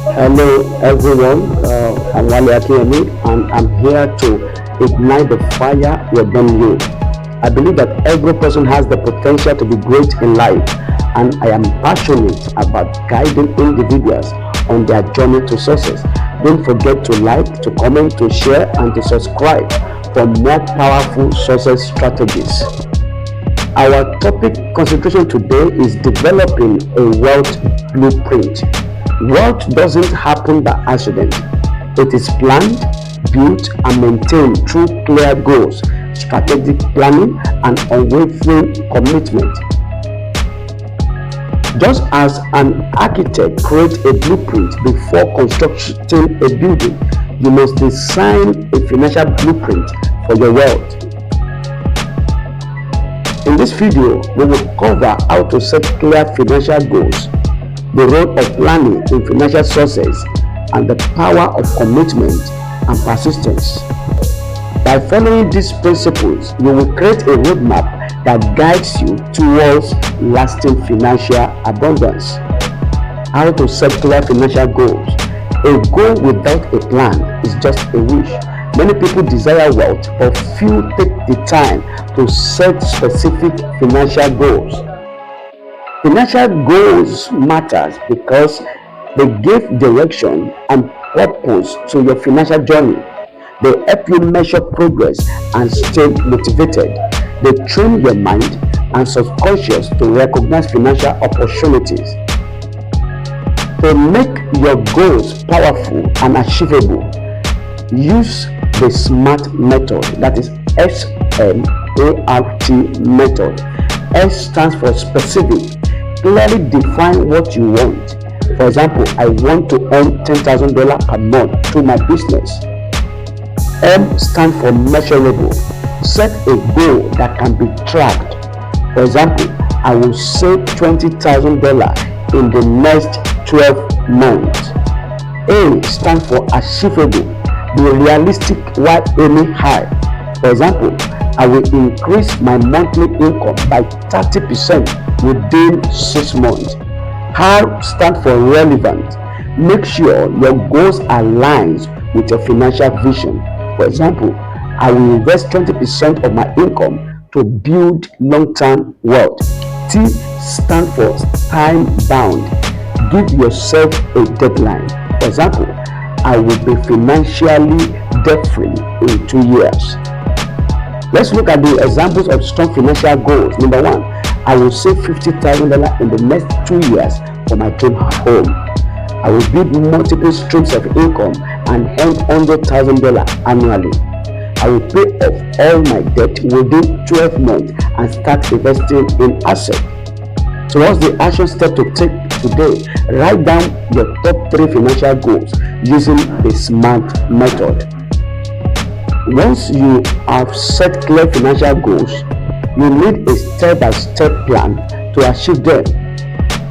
Hello everyone, I'm Wale Akinyemi and I'm here to ignite the fire within you. I believe that every person has the potential to be great in life, and I am passionate about guiding individuals on their journey to success. Don't forget to like, to comment, to share, and to subscribe for more powerful success strategies. Our topic concentration today is developing a wealth blueprint. Wealth doesn't happen by accident. It is planned, built, and maintained through clear goals, strategic planning, and unwavering commitment. Just as an architect creates a blueprint before constructing a building, you must design a financial blueprint for your wealth. In this video, we will cover how to set clear financial goals, the role of planning in financial success, and the power of commitment and persistence. By following these principles, you will create a roadmap that guides you towards lasting financial abundance. How to set clear financial goals. A goal without a plan is just a wish. Many people desire wealth, but few take the time to set specific financial goals. Financial goals matters because they give direction and purpose to your financial journey. They help you measure progress and stay motivated. They train your mind and subconscious to recognize financial opportunities. To make your goals powerful and achievable, use the SMART method, that is SMART method. S stands for specific. Clearly define what you want. For example, I want to earn $10,000 per month through my business. M stands for measurable. Set a goal that can be tracked. For example, I will save $20,000 in the next 12 months. A stands for achievable. Be realistic while aiming high. For example, I will increase my monthly income by 30% within 6 months. R stands for relevant. Make sure your goals align with your financial vision. For example, I will invest 20% of my income to build long-term wealth. T stands for time bound. Give yourself a deadline. For example, I will be financially debt-free in 2 years. Let's look at the examples of strong financial goals. Number one, I will save $50,000 in the next 2 years for my dream home. I will build multiple streams of income and earn $100,000 annually. I will pay off all my debt within 12 months and start investing in assets. So what's the action step to take today? Write down your top 3 financial goals using the SMART method. Once you have set clear financial goals, you need a step-by-step plan to achieve them.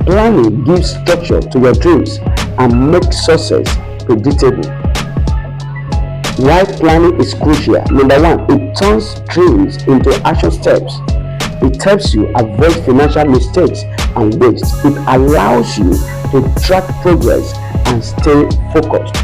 Planning gives structure to your dreams and makes success predictable. Why planning is crucial? Number one, it turns dreams into action steps. It helps you avoid financial mistakes and waste. It allows you to track progress and stay focused.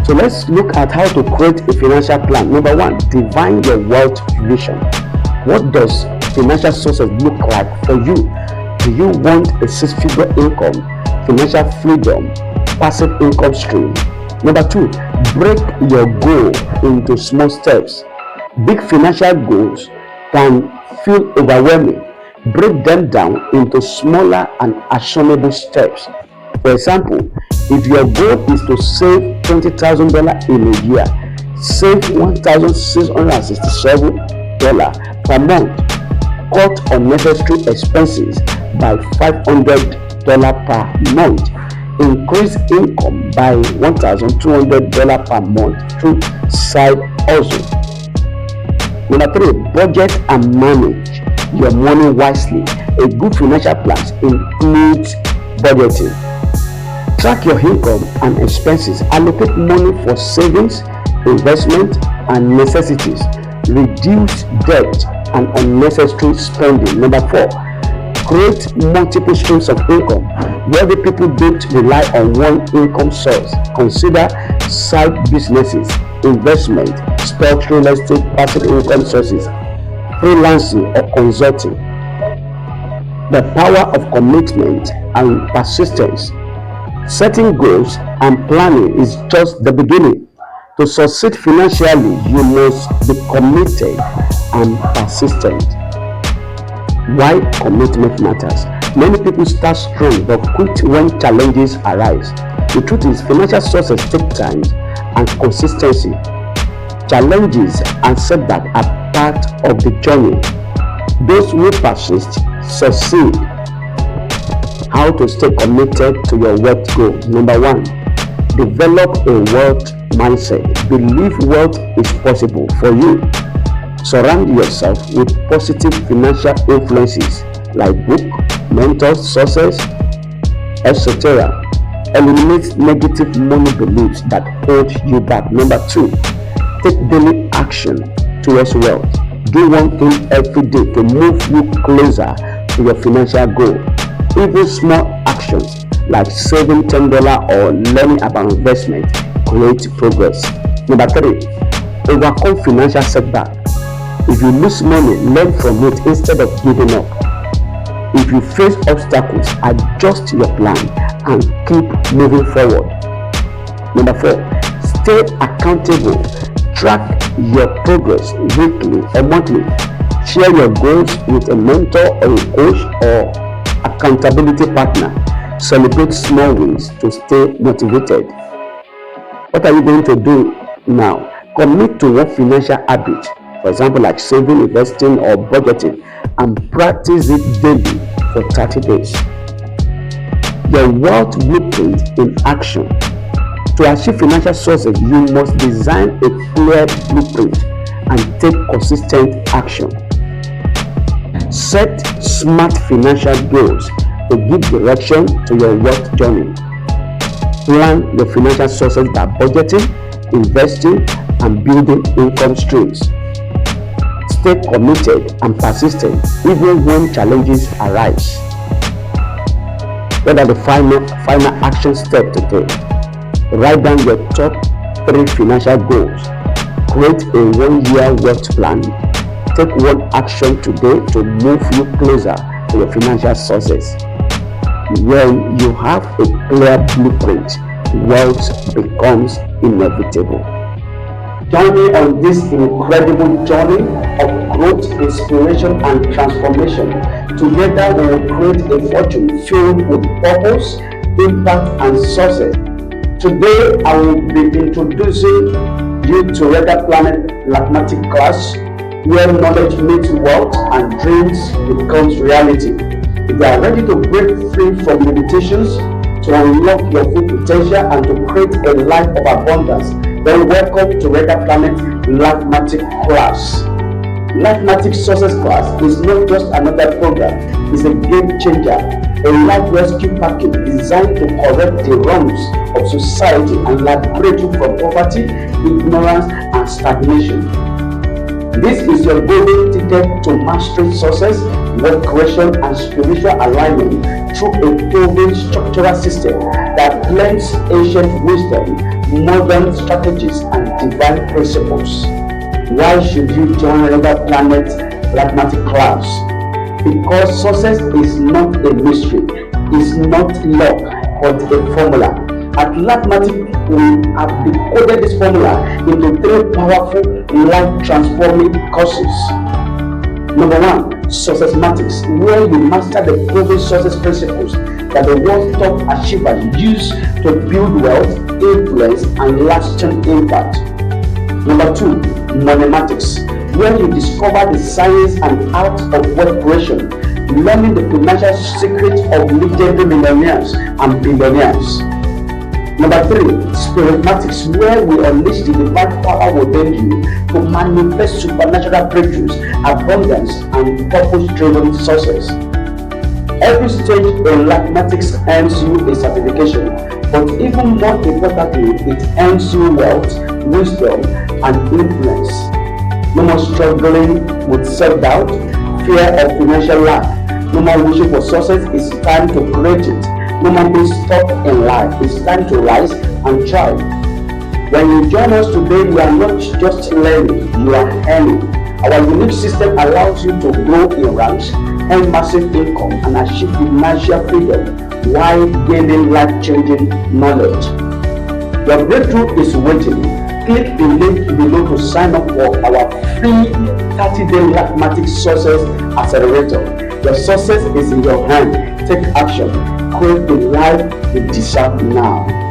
So let's look at how to create a financial plan. Number one, define your wealth vision. What does financial success look like for you? Do you want a 6-figure income, financial freedom, passive income stream? Number two, break your goal into small steps. Big financial goals can feel overwhelming. Break them down into smaller and actionable steps. For example, if your goal is to save $20,000 in a year, save $1,667 per month. Cut unnecessary expenses by $500 per month. Increase income by $1,200 per month through side hustle. Number three, budget and manage your money wisely. A good financial plan includes budgeting. Track your income and expenses. Allocate money for savings, investment, and necessities. Reduce debt and unnecessary spending. Number four, Create multiple streams of income. Wealthy people don't rely on one income source. Consider side businesses, investment, stocks, real estate, passive income sources, freelancing or consulting. The power of commitment and persistence. Setting goals and planning is just the beginning. To succeed financially, you must be committed and persistent. Why commitment matters. Many people start strong but quit when challenges arise. The truth is, financial success takes time and consistency. Challenges and setbacks are part of the journey. Those who persist succeed. How to stay committed to your wealth goal. Number one, develop a wealth mindset. Believe wealth is possible for you. Surround yourself with positive financial influences like books, mentors, sources, etc. Eliminate negative money beliefs that hold you back. Number two, take daily action towards wealth. Do one thing every day to move you closer to your financial goal. Even small actions like saving $10 or learning about investment create progress. Number three, overcome financial setback. If you lose money, learn from it instead of giving up. If you face obstacles, adjust your plan and keep moving forward. Number four, stay accountable. Track your progress weekly or monthly. Share your goals with a mentor or a coach or accountability partner. Celebrate small wins to stay motivated. What are you going to do now? Commit to one financial habit, for example, like saving, investing, or budgeting, and practice it daily for 30 days. Your wealth blueprint in action. To achieve financial success, you must design a clear blueprint and take consistent action. Set smart financial goals to give direction to your wealth journey. Plan your financial success by budgeting, investing, and building income streams. Stay committed and persistent even when challenges arise. What are the final action steps to take? Write down your top 3 financial goals. Create a 1-year wealth plan. Take one action today to move you closer to your financial success. When you have a clear blueprint, wealth becomes inevitable. Join me on this incredible journey of growth, inspiration, and transformation. Together we will create a fortune filled with purpose, impact, and success. Today I will be introducing you to Rega Planet Mathematics class, where knowledge meets wealth and dreams becomes reality. If you are ready to break free from limitations, to unlock your full potential, and to create a life of abundance, then welcome to Rega Planet Mathematics class. Mathematics Success class is not just another program, it's a game changer, a life rescue package designed to correct the wrongs of society and liberate you from poverty, ignorance, and stagnation. This is your golden ticket to mastering success, wealth creation, and spiritual alignment through a proven structural system that blends ancient wisdom, modern strategies, and divine principles. Why should you join Rega Planet Mathematics class? Because success is not a mystery, it's not luck, but a formula. At Mathematics, we have decoded this formula into 3 powerful, life-transforming courses. Number 1, Success Mathematics, where you master the proven success principles that the world's top achievers use to build wealth, influence, and lasting impact. Number 2, Moneymatics, where you discover the science and art of wealth creation, learning the financial secrets of legendary millionaires and billionaires. Number 3, Spiritmatics, where we unleash the divine power within you to manifest supernatural breakthroughs, abundance, and purpose-driven success. Every stage in mathematics earns you a certification, but even more importantly, it earns you wealth, wisdom, and influence. No more struggling with self-doubt, fear of financial lack, No more wishing for success. It's time to create it. No more being stuck in life. It's time to rise and thrive. When you join us today, you are not just learning, you are earning. Our unique system allows you to grow in ranks, earn massive income, and achieve financial freedom while gaining life-changing knowledge. Your breakthrough is waiting. Click the link below to sign up for our free 30-day mathematics success accelerator. Your success is in your hand. Take action. Create the life you deserve now.